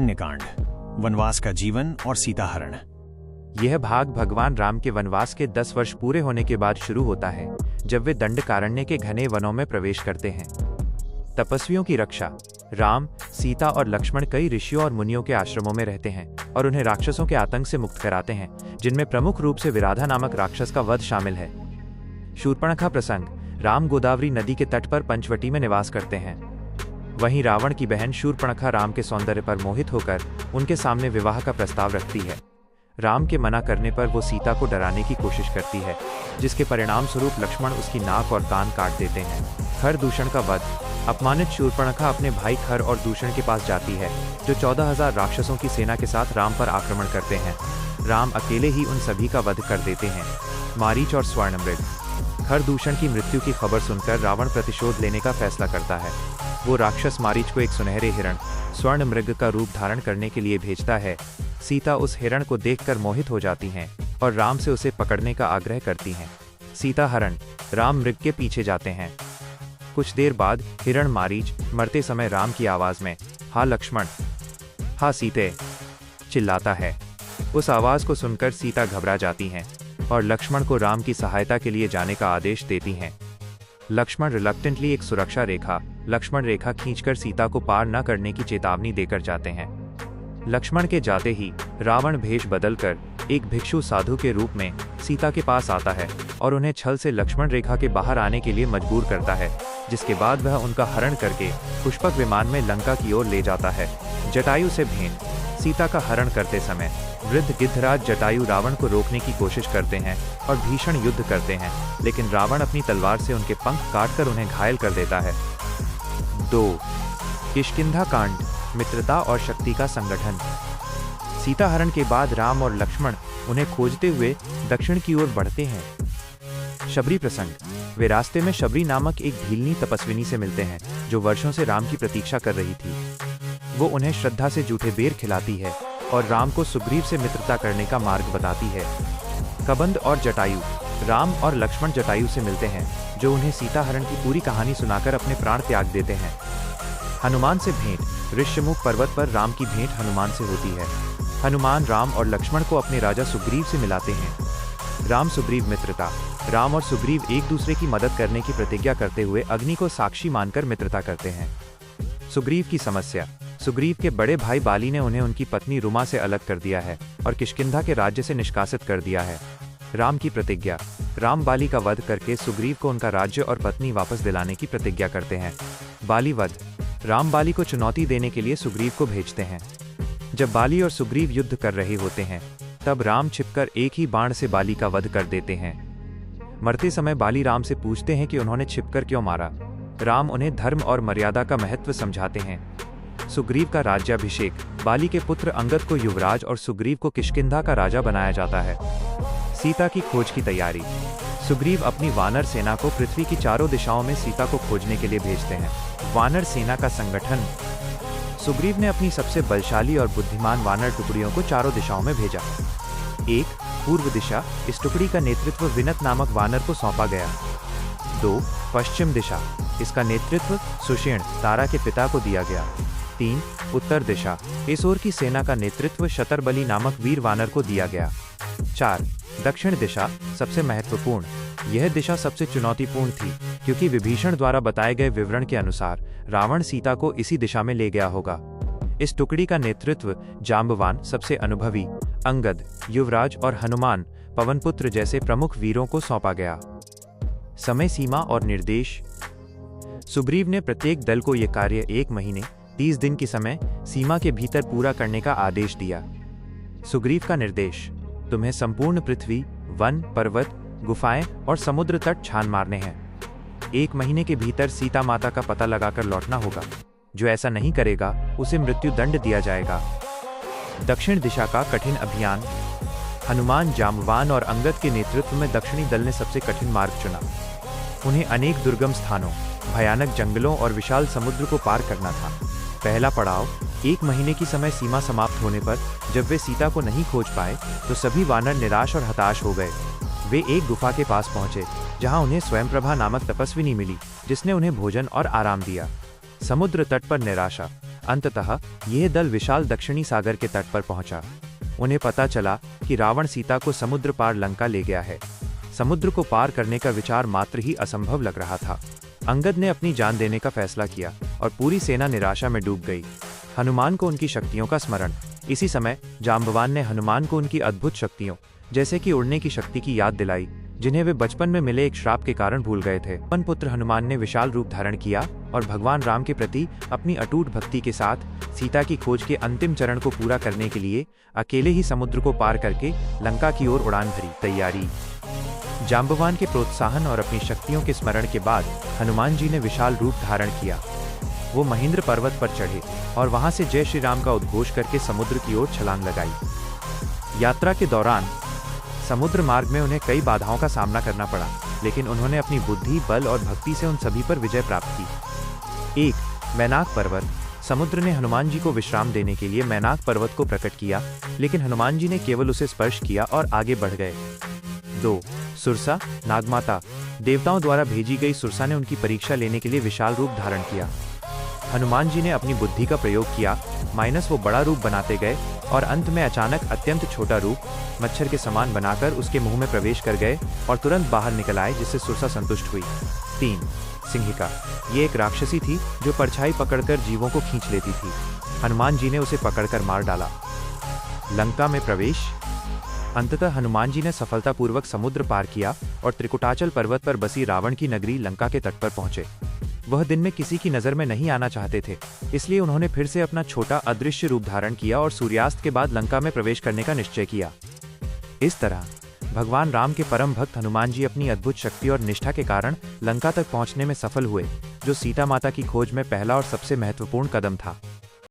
अरण्यकांड, वनवास का जीवन और सीता हरण। यह भाग भगवान राम के वनवास के 10 वर्ष पूरे होने के बाद शुरू होता है, जब वे दंडकारण्य के घने वनों में प्रवेश करते हैं। तपस्वियों की रक्षा। राम, सीता और लक्ष्मण कई ऋषियों और मुनियों के आश्रमों में रहते हैं और उन्हें राक्षसों के आतंक से मुक्त कराते हैं, जिनमें प्रमुख रूप से विराधा नामक राक्षस का वध शामिल है। शूर्पणखा प्रसंग। राम गोदावरी नदी के तट पर पंचवटी में निवास करते हैं। वहीं रावण की बहन शूर्पणखा राम के सौंदर्य पर मोहित होकर उनके सामने विवाह का प्रस्ताव रखती है। राम के मना करने पर वो सीता को डराने की कोशिश करती है, जिसके परिणाम स्वरूप लक्ष्मण उसकी नाक और कान काट देते हैं। खर दूषण का वध। अपमानित शूर्पणखा अपने भाई खर और दूषण के पास जाती है, जो 14,000 राक्षसों की सेना के साथ राम पर आक्रमण करते हैं। राम अकेले ही उन सभी का वध कर देते हैं। मारीच और स्वर्णमृग। खर दूषण की मृत्यु की खबर सुनकर रावण प्रतिशोध लेने का फैसला करता है। वो राक्षस मारीच को एक सुनहरे हिरण स्वर्णमृग का रूप धारण करने के लिए भेजता है। सीता उस हिरण को देखकर मोहित हो जाती हैं और राम से उसे पकड़ने का आग्रह करती हैं। सीता हरण। राम मृग के पीछे जाते हैं। कुछ देर बाद हिरण मारीच मरते समय राम की आवाज में "हा लक्ष्मण, हा सीते" चिल्लाता है। उस आवाज को सुनकर सीता घबरा जाती हैं और लक्ष्मण को राम की सहायता के लिए जाने का आदेश देती हैं। लक्ष्मण रिलक्टेंटली एक सुरक्षा रेखा लक्ष्मण रेखा खींचकर सीता को पार न करने की चेतावनी देकर जाते हैं। लक्ष्मण के जाते ही रावण भेष बदलकर एक भिक्षु साधु के रूप में सीता के पास आता है और उन्हें छल से लक्ष्मण रेखा के बाहर आने के लिए मजबूर करता है, जिसके बाद वह उनका हरण करके पुष्पक विमान में लंका की ओर ले जाता है। जटायु से भेंट। सीता का हरण करते समय वृद्ध गिद्धराज जटायु रावण को रोकने की कोशिश करते हैं और भीषण युद्ध करते हैं, लेकिन रावण अपनी तलवार से उनके पंख काटकर उन्हें घायल कर देता है। 2. किष्किंधा कांड, मित्रता और शक्ति का संगठन। सीता हरण के बाद राम और लक्ष्मण उन्हें खोजते हुए दक्षिण की ओर बढ़ते हैं। शबरी प्रसंग। वे रास्ते में शबरी नामक एक भीलनी तपस्विनी से मिलते हैं, जो वर्षों से राम की प्रतीक्षा कर रही थी। वो उन्हें श्रद्धा से जूठे बेर खिलाती है और राम को सुग्रीव से मित्रता करने का मार्ग बताती है। कबंध और जटायु। राम और लक्ष्मण जटायु से मिलते हैं, जो उन्हें सीता हरण की पूरी कहानी सुनाकर अपने प्राण त्याग देते हैं। हनुमान से भेंट। ऋष्यमुख पर्वत पर राम की भेंट हनुमान से होती है। हनुमान राम और लक्ष्मण को अपने राजा सुग्रीव से मिलाते हैं। राम सुग्रीव मित्रता। राम और सुग्रीव एक दूसरे की मदद करने की प्रतिज्ञा करते हुए अग्नि को साक्षी मानकर मित्रता करते हैं। सुग्रीव की समस्या। सुग्रीव के बड़े भाई बाली ने उन्हें उनकी पत्नी रुमा से अलग कर दिया है और किष्किंधा के राज्य से निष्कासित कर दिया है। राम की प्रतिज्ञा। राम बाली का वध करके सुग्रीव को उनका राज्य और पत्नी वापस दिलाने की प्रतिज्ञा करते हैं। बाली वध। राम बाली को चुनौती देने के लिए सुग्रीव को भेजते हैं। जब बाली और सुग्रीव युद्ध कर रहे होते हैं, तब राम छिपकर एक ही बाण से बाली का वध कर देते हैं। मरते समय बाली राम से पूछते हैं कि उन्होंने छिपकर क्यों मारा। राम उन्हें धर्म और मर्यादा का महत्व समझाते हैं। सुग्रीव का राज्याभिषेक। बाली के पुत्र अंगद को युवराज और सुग्रीव को किष्किंधा का राजा बनाया जाता है। सीता की खोज की तैयारी। सुग्रीव अपनी वानर सेना को पृथ्वी की चारों दिशाओं में सीता को खोजने के लिए भेजते हैं। वानर सेना का संगठन। सुग्रीव ने अपनी सबसे बलशाली और बुद्धिमान वानर टुकड़ियों को चारों दिशाओं में भेजा। 1. पूर्व दिशा। इस टुकड़ी का नेतृत्व विनत नामक वानर को सौंपा गया। 2. पश्चिम दिशा। इसका नेतृत्व सुषेण, तारा के पिता को दिया गया। 3. उत्तर दिशा। इस ओर की सेना का नेतृत्व शतरबली नामक वीर वानर को दिया गया। 4. दक्षिण दिशा। सबसे महत्वपूर्ण। यह दिशा सबसे चुनौतीपूर्ण थी, क्योंकि विभीषण द्वारा बताए गए विवरण के अनुसार रावण सीता को इसी दिशा में ले गया होगा। इस टुकड़ी का नेतृत्व जांबवान, सबसे अनुभवी, अंगद, युवराज और हनुमान, पवनपुत्र जैसे प्रमुख वीरों को सौंपा गया। समय सीमा और निर्देश। सुग्रीव ने प्रत्येक दल को यह कार्य 1 महीने 30 दिन की समय सीमा के भीतर पूरा करने का आदेश दिया। सुग्रीव का निर्देश। तुम्हें संपूर्ण पृथ्वी, वन, पर्वत, गुफाएं और समुद्र तट छान मारने हैं। 1 महीने के भीतर सीता माता का पता लगाकर लौटना होगा। जो ऐसा नहीं करेगा, उसे मृत्यु दंड दिया जाएगा। दक्षिण दिशा का कठिन अभियान। हनुमान, जांबवान और अंगद के नेतृत्व में दक्षिणी दल ने सबसे कठिन मार्ग चुना। उन्हें अनेक दुर्गम स्थानों, भयानक जंगलों और विशाल समुद्र को पार करना था। पहला पड़ाव। 1 महीने की समय सीमा समाप्त होने पर जब वे सीता को नहीं खोज पाए, तो सभी वानर निराश और हताश हो गए। वे एक गुफा के पास पहुंचे, जहां उन्हें स्वयंप्रभा नामक तपस्विनी मिली, जिसने उन्हें भोजन और आराम दिया। समुद्र तट पर निराशा। अंततः यह दल विशाल दक्षिणी सागर के तट पर पहुंचा। उन्हें पता चला कि रावण सीता को समुद्र पार लंका ले गया है। समुद्र को पार करने का विचार मात्र ही असंभव लग रहा था। अंगद ने अपनी जान देने का फैसला किया और पूरी सेना निराशा में डूब गई। हनुमान को उनकी शक्तियों का स्मरण। इसी समय जाम्बवान ने हनुमान को उनकी अद्भुत शक्तियों, जैसे कि उड़ने की शक्ति की याद दिलाई, जिन्हें वे बचपन में मिले एक श्राप के कारण भूल गए थे। पवन पुत्र हनुमान ने विशाल रूप धारण किया और भगवान राम के प्रति अपनी अटूट भक्ति के साथ सीता की खोज के अंतिम चरण को पूरा करने के लिए अकेले ही समुद्र को पार करके लंका की ओर उड़ान भरी। तैयारी। जाम्बवान के प्रोत्साहन और अपनी शक्तियों के स्मरण के बाद हनुमान जी ने विशाल रूप धारण किया। वो महेंद्र पर्वत पर चढ़े और वहां से जय श्री राम का उद्घोष करके समुद्र की ओर छलांग लगाई। यात्रा के दौरान समुद्र मार्ग में उन्हें कई बाधाओं का सामना करना पड़ा, लेकिन उन्होंने अपनी बुद्धि, बल और भक्ति से उन सभी पर विजय प्राप्त की। 1. मैनाक पर्वत। समुद्र ने हनुमान जी को विश्राम देने के लिए मैनाक पर्वत को प्रकट किया, लेकिन हनुमान जी ने केवल उसे स्पर्श किया और आगे बढ़ गए। 2. सुरसा, नागमाता। देवताओं द्वारा भेजी गई सुरसा ने उनकी परीक्षा लेने के लिए विशाल रूप धारण किया। हनुमान जी ने अपनी बुद्धि का प्रयोग किया, वो बड़ा रूप बनाते गए और अंत में अचानक अत्यंत छोटा रूप मच्छर के समान बनाकर उसके मुंह में प्रवेश कर गए और तुरंत बाहर निकल आए, जिससे सुरसा संतुष्ट हुई। 3. सिंहिका। ये एक राक्षसी थी जो परछाई पकड़कर जीवों को खींच लेती थी। हनुमान जी ने उसे पकड़कर मार डाला। लंका में प्रवेश। अंततः हनुमान जी ने सफलतापूर्वक समुद्र पार किया और त्रिकुटाचल पर्वत पर बसी रावण की नगरी लंका के तट पर पहुंचे। वह दिन में किसी की नजर में नहीं आना चाहते थे, इसलिए उन्होंने फिर से अपना छोटा अदृश्य रूप धारण किया और सूर्यास्त के बाद लंका में प्रवेश करने का निश्चय किया। इस तरह भगवान राम के परम भक्त हनुमान जी अपनी अद्भुत शक्ति और निष्ठा के कारण लंका तक पहुंचने में सफल हुए, जो सीता माता की खोज में पहला और सबसे महत्वपूर्ण कदम था।